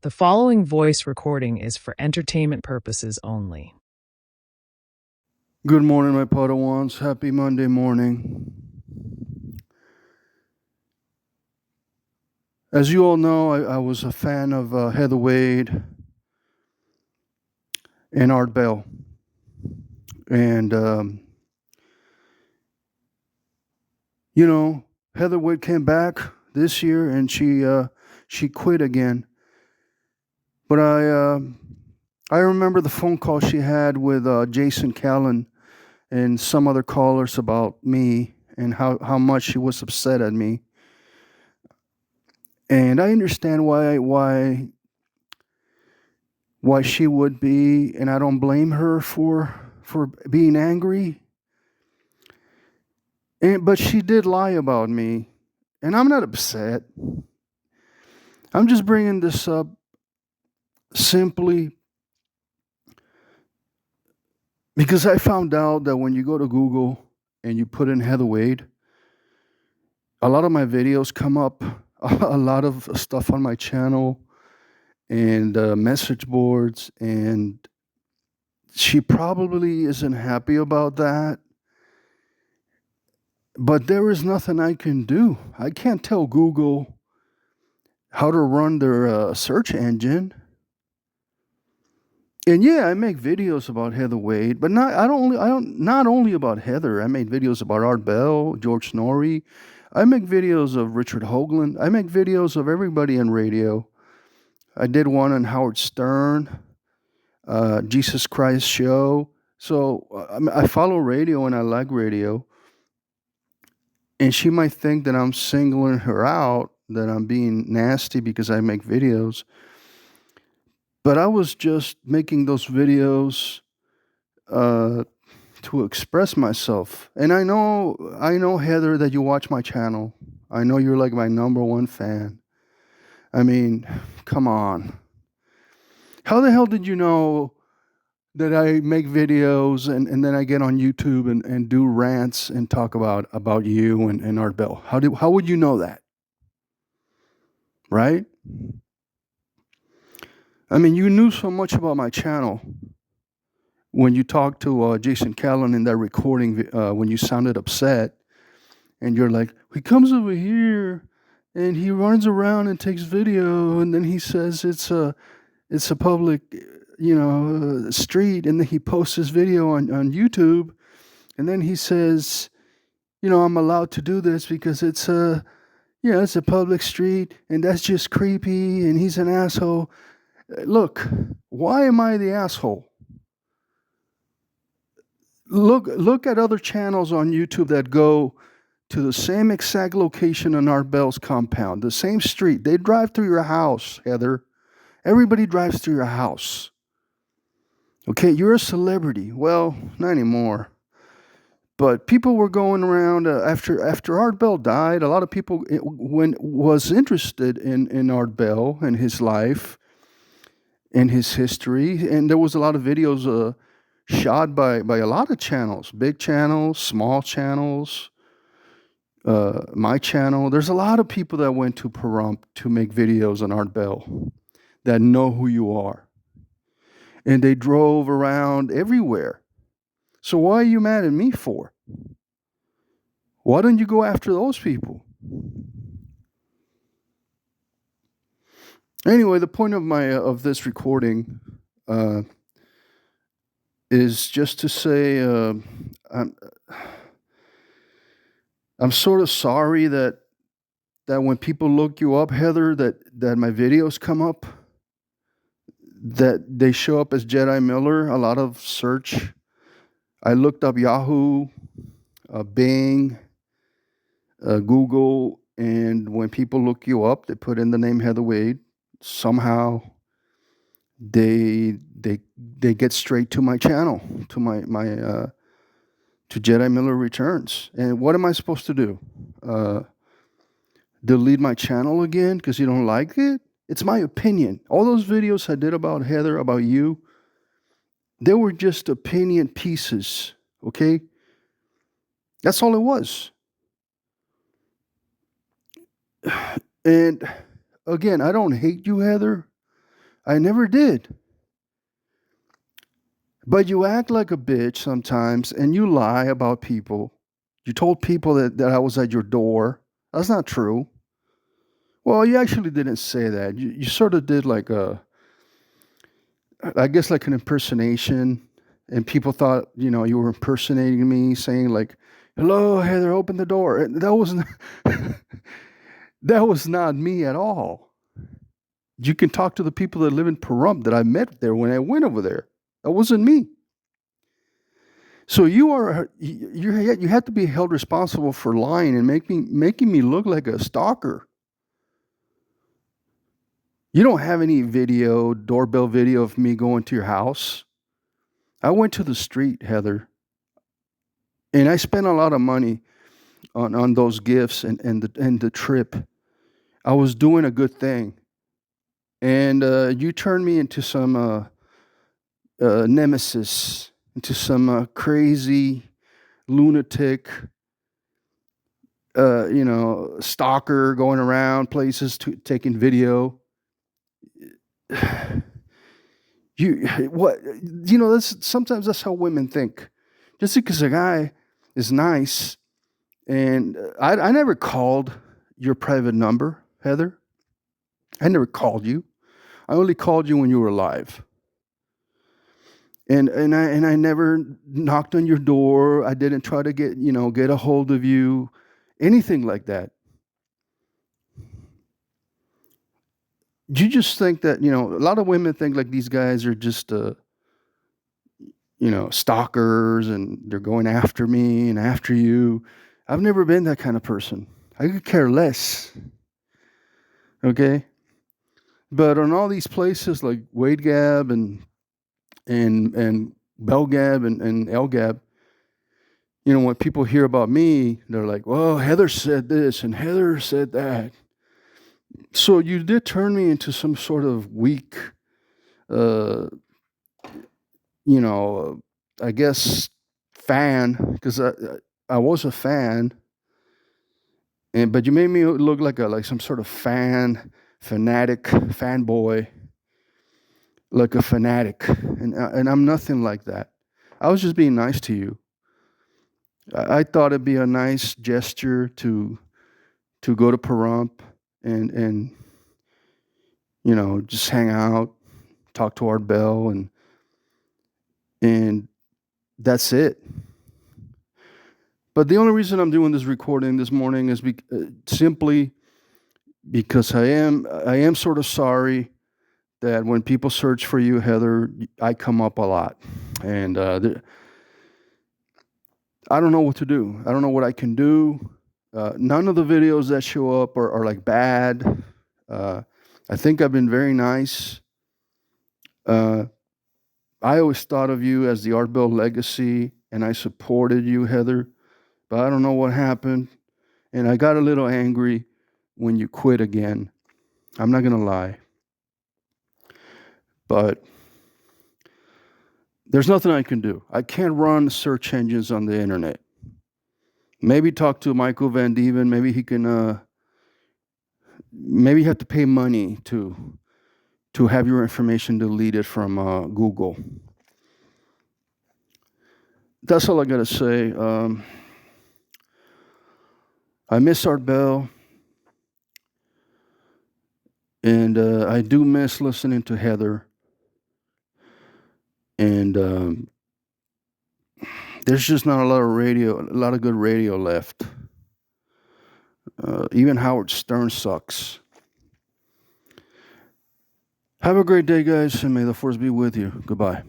The following voice recording is for entertainment purposes only. Good morning, my Padawans. Happy Monday morning. As you all know, I was a fan of Heather Wade and Art Bell. And, Heather Wade came back this year and she quit again. But I remember the phone call she had with Jason Callan and some other callers about me and how much she was upset at me. And I understand why she would be, and I don't blame her for being angry. But she did lie about me, and I'm not upset. I'm just bringing this up simply because I found out that when you go to Google and you put in Heather Wade, a lot of my videos come up, a lot of stuff on my channel and message boards, and she probably isn't happy about that. But there is nothing I can do. I can't tell Google how to run their search engine. And yeah, I make videos about Heather Wade, but not only about Heather. I made videos about Art Bell, George Norrie. I make videos of Richard Hoagland. I make videos of everybody in radio. I did one on Howard Stern, Jesus Christ Show. So I follow radio and I like radio. And she might think that I'm singling her out, that I'm being nasty because I make videos. But I was just making those videos to express myself. And I know, Heather, that you watch my channel. I know you're like my number one fan. I mean, come on. How the hell did you know that I make videos and then I get on YouTube and do rants and talk about you and Art Bell? How would you know that? Right? I mean, you knew so much about my channel when you talked to Jason Callan in that recording when you sounded upset, and you're like, he comes over here and he runs around and takes video, and then he says it's a public, street, and then he posts his video on YouTube, and then he says, I'm allowed to do this because it's a public street, and that's just creepy, and he's an asshole. Look, why am I the asshole? Look at other channels on YouTube that go to the same exact location on Art Bell's compound, the same street. They drive through your house, Heather. Everybody drives through your house. Okay, you're a celebrity. Well, not anymore. But people were going around after Art Bell died. A lot of people was interested in Art Bell and his life and his history, and there was a lot of videos shot by a lot of channels, big channels, small channels, my channel. There's a lot of people that went to Pahrump to make videos on Art Bell that know who you are. And they drove around everywhere. So why are you mad at me for? Why don't you go after those people? Anyway, the point of this recording is just to say I'm sort of sorry that when people look you up, Heather, that my videos come up, that they show up as Jedimiller. A lot of search. I looked up Yahoo, Bing, Google, and when people look you up, they put in the name Heather Wade. Somehow, they get straight to my channel, to my to Jedimiller Returns. And what am I supposed to do? Delete my channel again because you don't like it? It's my opinion. All those videos I did about Heather, about you, they were just opinion pieces, okay? That's all it was. And again, I don't hate you, Heather. I never did. But you act like a bitch sometimes and you lie about people. You told people that I was at your door. That's not true. Well, you actually didn't say that. You sort of did like I guess like an impersonation, and people thought, you were impersonating me, saying like, "Hello, Heather, open the door." And that wasn't that was not me at all. You can talk to the people that live in Pahrump that I met there when I went over there. That wasn't me. So you have to be held responsible for lying and making me look like a stalker. You don't have any doorbell video of me going to your house. I went to the street, Heather, and I spent a lot of money on those gifts and the trip. I was doing a good thing, and you turned me into some nemesis, into some crazy lunatic, stalker going around places taking video. Sometimes that's how women think. Just because a guy is nice, and I never called your private number, Heather. I never called you. I only called you when you were alive. And I never knocked on your door. I didn't try to get a hold of you, anything like that. You just think that a lot of women think like these guys are just stalkers, and they're going after me and after you. I've never been that kind of person. I could care less. Okay? But on all these places like Wade Gab and Bell Gab and El Gab, when people hear about me, they're like, well, Heather said this and Heather said that. So you did turn me into some sort of weak, I guess, fan, because I was a fan, but you made me look like some sort of fanboy, like a fanatic, and I'm nothing like that. I was just being nice to you. I thought it'd be a nice gesture to go to Pahrump and just hang out, talk to Art Bell, and that's it. But the only reason I'm doing this recording this morning is simply because I am sort of sorry that when people search for you, Heather, I come up a lot, and I don't know what to do. I don't know what I can do. None of the videos that show up are like bad. I think I've been very nice. I always thought of you as the Art Bell legacy, and I supported you, Heather. But I don't know what happened, and I got a little angry when you quit again. I'm not gonna lie. But there's nothing I can do. I can't run search engines on the internet. Maybe talk to Michael Van Dieven. Maybe he can. Maybe you have to pay money to have your information deleted from Google. That's all I gotta say. I miss Art Bell, and I do miss listening to Heather. And there's just not a lot of good radio left. Even Howard Stern sucks. Have a great day, guys, and may the force be with you. Goodbye.